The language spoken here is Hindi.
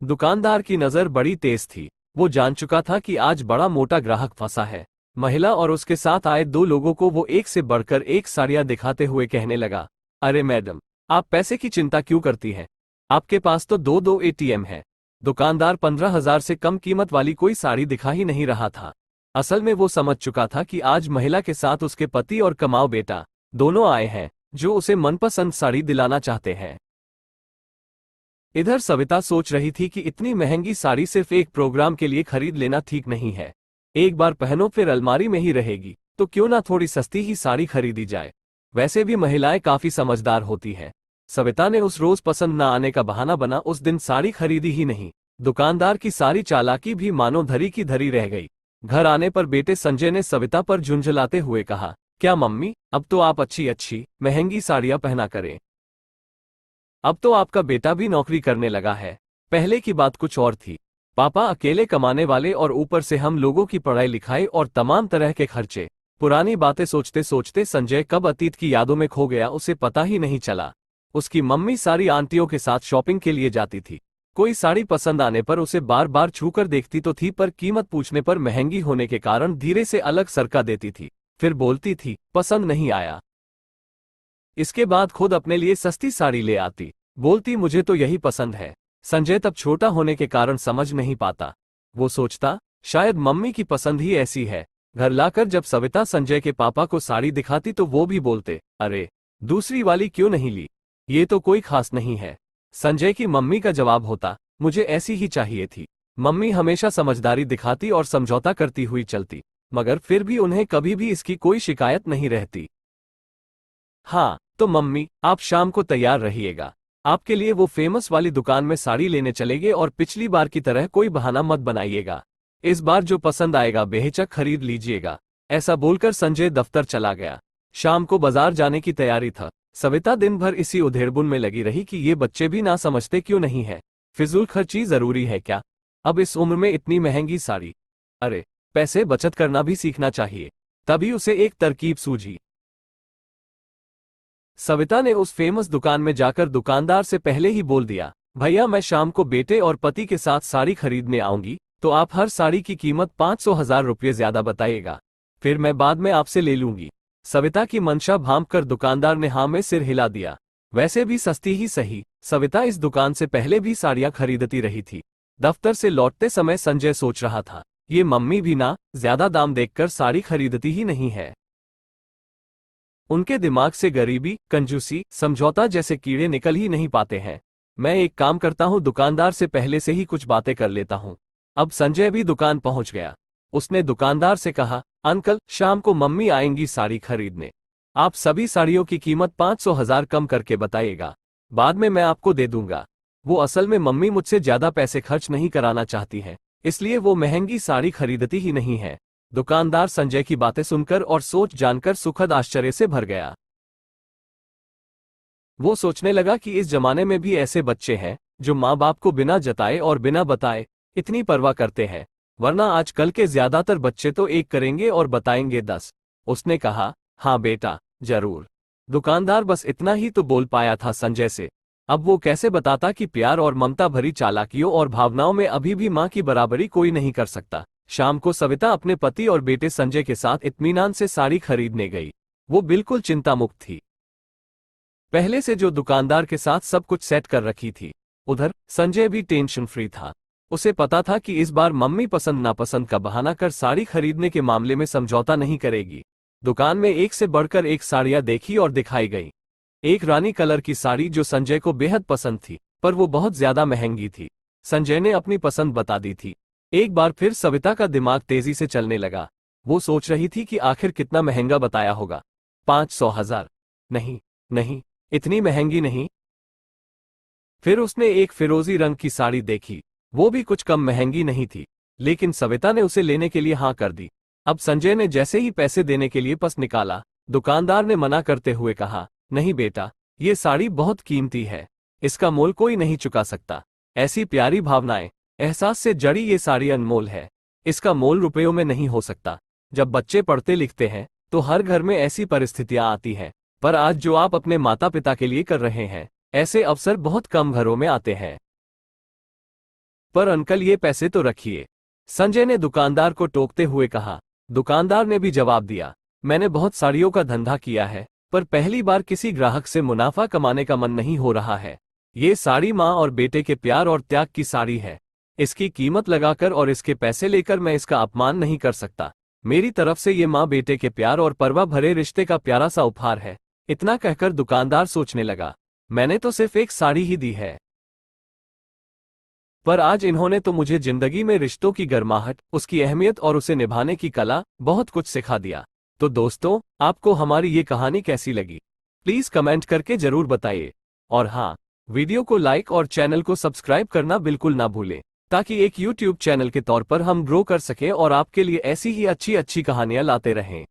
दुकानदार की नजर बड़ी तेज थी। वो जान चुका था कि आज बड़ा मोटा ग्राहक फंसा है। महिला और उसके साथ आए दो लोगों को वो एक से बढ़कर एक साड़ियां दिखाते हुए कहने लगा, अरे मैडम, आप पैसे की चिंता क्यों करती हैं? आपके पास तो दो दो एटीएम है। दुकानदार 15,000 से कम कीमत वाली कोई साड़ी दिखा ही नहीं रहा था। असल में वो समझ चुका था कि आज महिला के साथ उसके पति और कमाऊ बेटा दोनों आए हैं, जो उसे मनपसंद साड़ी दिलाना चाहते हैं। इधर सविता सोच रही थी कि इतनी महंगी साड़ी सिर्फ एक प्रोग्राम के लिए खरीद लेना ठीक नहीं है। एक बार पहनो फिर अलमारी में ही रहेगी, तो क्यों ना थोड़ी सस्ती ही साड़ी खरीदी जाए। वैसे भी महिलाएं काफी समझदार होती हैं। सविता ने उस रोज पसंद न आने का बहाना बना उस दिन साड़ी खरीदी ही नहीं। दुकानदार की सारी चालाकी भी मानो धरी की धरी रह गई। घर आने पर बेटे संजय ने सविता पर झुंझलाते हुए कहा, क्या मम्मी, अब तो आप अच्छी अच्छी महंगी साड़ियां पहना करें। अब तो आपका बेटा भी नौकरी करने लगा है। पहले की बात कुछ और थी। पापा अकेले कमाने वाले और ऊपर से हम लोगों की पढ़ाई लिखाई और तमाम तरह के खर्चे। पुरानी बातें सोचते सोचते संजय कब अतीत की यादों में खो गया उसे पता ही नहीं चला। उसकी मम्मी सारी आंटियों के साथ शॉपिंग के लिए जाती थी। कोई साड़ी पसंद आने पर उसे बार बार छूकर देखती तो थी, पर कीमत पूछने पर महंगी होने के कारण धीरे से अलग सरका देती थी। फिर बोलती थी, पसंद नहीं आया। इसके बाद खुद अपने लिए सस्ती साड़ी ले आती। बोलती, मुझे तो यही पसंद है। संजय तब छोटा होने के कारण समझ नहीं पाता। वो सोचता, शायद मम्मी की पसंद ही ऐसी है। घर लाकर जब सविता संजय के पापा को साड़ी दिखाती तो वो भी बोलते, अरे, दूसरी वाली क्यों नहीं ली? ये तो कोई खास नहीं है। संजय की मम्मी का जवाब होता, मुझे ऐसी ही चाहिए थी। मम्मी हमेशा समझदारी दिखाती और समझौता करती हुई चलती, मगर फिर भी उन्हें कभी भी इसकी कोई शिकायत नहीं रहती। हाँ, तो मम्मी, आप शाम को तैयार रहिएगा। आपके लिए वो फेमस वाली दुकान में साड़ी लेने चलेंगे और पिछली बार की तरह कोई बहाना मत बनाइएगा। इस बार जो पसंद आएगा बेहिचक खरीद लीजिएगा। ऐसा बोलकर संजय दफ्तर चला गया। शाम को बाजार जाने की तैयारी था। सविता दिन भर इसी उधेड़बुन में लगी रही कि ये बच्चे भी ना समझते क्यों नहीं है। फिजूल खर्ची जरूरी है क्या? अब इस उम्र में इतनी महंगी साड़ी? अरे, पैसे बचत करना भी सीखना चाहिए। तभी उसे एक तरकीब सूझी। सविता ने उस फेमस दुकान में जाकर दुकानदार से पहले ही बोल दिया, भैया, मैं शाम को बेटे और पति के साथ साड़ी खरीदने आऊंगी, तो आप हर साड़ी की कीमत 500,000 रुपये ज्यादा बताइएगा। फिर मैं बाद में आपसे ले लूंगी। सविता की मंशा भांपकर दुकानदार ने हाँ में सिर हिला दिया। वैसे भी सस्ती ही सही, सविता इस दुकान से पहले भी साड़ियां खरीदती रही थी। दफ्तर से लौटते समय संजय सोच रहा था, ये मम्मी भी ना ज्यादा दाम देखकर साड़ी खरीदती ही नहीं है। उनके दिमाग से गरीबी, कंजूसी, समझौता जैसे कीड़े निकल ही नहीं पाते हैं। मैं एक काम करता हूँ, दुकानदार से पहले से ही कुछ बातें कर लेता हूँ। अब संजय भी दुकान पहुंच गया। उसने दुकानदार से कहा, अंकल, शाम को मम्मी आएंगी साड़ी खरीदने। आप सभी साड़ियों की कीमत 500,000 कम करके बताइएगा। बाद में मैं आपको दे दूंगा। वो असल में मम्मी मुझसे ज्यादा पैसे खर्च नहीं कराना चाहती हैं, इसलिए वो महंगी साड़ी खरीदती ही नहीं है। दुकानदार संजय की बातें सुनकर और सोच जानकर सुखद आश्चर्य से भर गया। वो सोचने लगा कि इस जमाने में भी ऐसे बच्चे हैं जो माँ बाप को बिना जताए और बिना बताए इतनी परवाह करते हैं, वरना आजकल के ज्यादातर बच्चे तो एक करेंगे और बताएंगे 10। उसने कहा, हाँ बेटा, जरूर। दुकानदार बस इतना ही तो बोल पाया था संजय से। अब वो कैसे बताता कि प्यार और ममता भरी चालाकियों और भावनाओं में अभी भी माँ की बराबरी कोई नहीं कर सकता। शाम को सविता अपने पति और बेटे संजय के साथ इत्मीनान से साड़ी खरीदने गई। वो बिल्कुल चिंता मुक्त थी। पहले से जो दुकानदार के साथ सब कुछ सेट कर रखी थी। उधर संजय भी टेंशन फ्री था। उसे पता था कि इस बार मम्मी पसंद नापसंद का बहाना कर साड़ी खरीदने के मामले में समझौता नहीं करेगी। दुकान में एक से बढ़कर एक साड़ियां देखी और दिखाई गई। एक रानी कलर की साड़ी जो संजय को बेहद पसंद थी, पर वो बहुत ज्यादा महंगी थी। संजय ने अपनी पसंद बता दी थी। एक बार फिर सविता का दिमाग तेजी से चलने लगा। वो सोच रही थी कि आखिर कितना महंगा बताया होगा। 500,000? नहीं, नहीं, इतनी महंगी नहीं। फिर उसने एक फिरोजी रंग की साड़ी देखी। वो भी कुछ कम महंगी नहीं थी, लेकिन सविता ने उसे लेने के लिए हाँ कर दी। अब संजय ने जैसे ही पैसे देने के लिए पर्स निकाला, दुकानदार ने मना करते हुए कहा, नहीं बेटा, ये साड़ी बहुत कीमती है। इसका मोल कोई नहीं चुका सकता। ऐसी प्यारी भावनाएं, एहसास से जड़ी ये साड़ी अनमोल है। इसका मोल रुपयों में नहीं हो सकता। जब बच्चे पढ़ते लिखते हैं तो हर घर में ऐसी परिस्थितियां आती हैं, पर आज जो आप अपने माता पिता के लिए कर रहे हैं, ऐसे अवसर बहुत कम घरों में आते हैं। पर अंकल ये पैसे तो रखिए, संजय ने दुकानदार को टोकते हुए कहा। दुकानदार ने भी जवाब दिया, मैंने बहुत साड़ियों का धंधा किया है, पर पहली बार किसी ग्राहक से मुनाफा कमाने का मन नहीं हो रहा है। ये साड़ी माँ और बेटे के प्यार और त्याग की साड़ी है। इसकी कीमत लगाकर और इसके पैसे लेकर मैं इसका अपमान नहीं कर सकता। मेरी तरफ से ये माँ बेटे के प्यार और परवाह भरे रिश्ते का प्यारा सा उपहार है। इतना कहकर दुकानदार सोचने लगा, मैंने तो सिर्फ एक साड़ी ही दी है, पर आज इन्होंने तो मुझे जिंदगी में रिश्तों की गर्माहट, उसकी अहमियत और उसे निभाने की कला बहुत कुछ सिखा दिया। तो दोस्तों, आपको हमारी ये कहानी कैसी लगी? प्लीज कमेंट करके जरूर बताइए। और हाँ, वीडियो को लाइक और चैनल को सब्सक्राइब करना बिल्कुल ना भूलें, ताकि एक यूट्यूब चैनल के तौर पर हम ग्रो कर सकें और आपके लिए ऐसी ही अच्छी अच्छी कहानियां लाते रहें।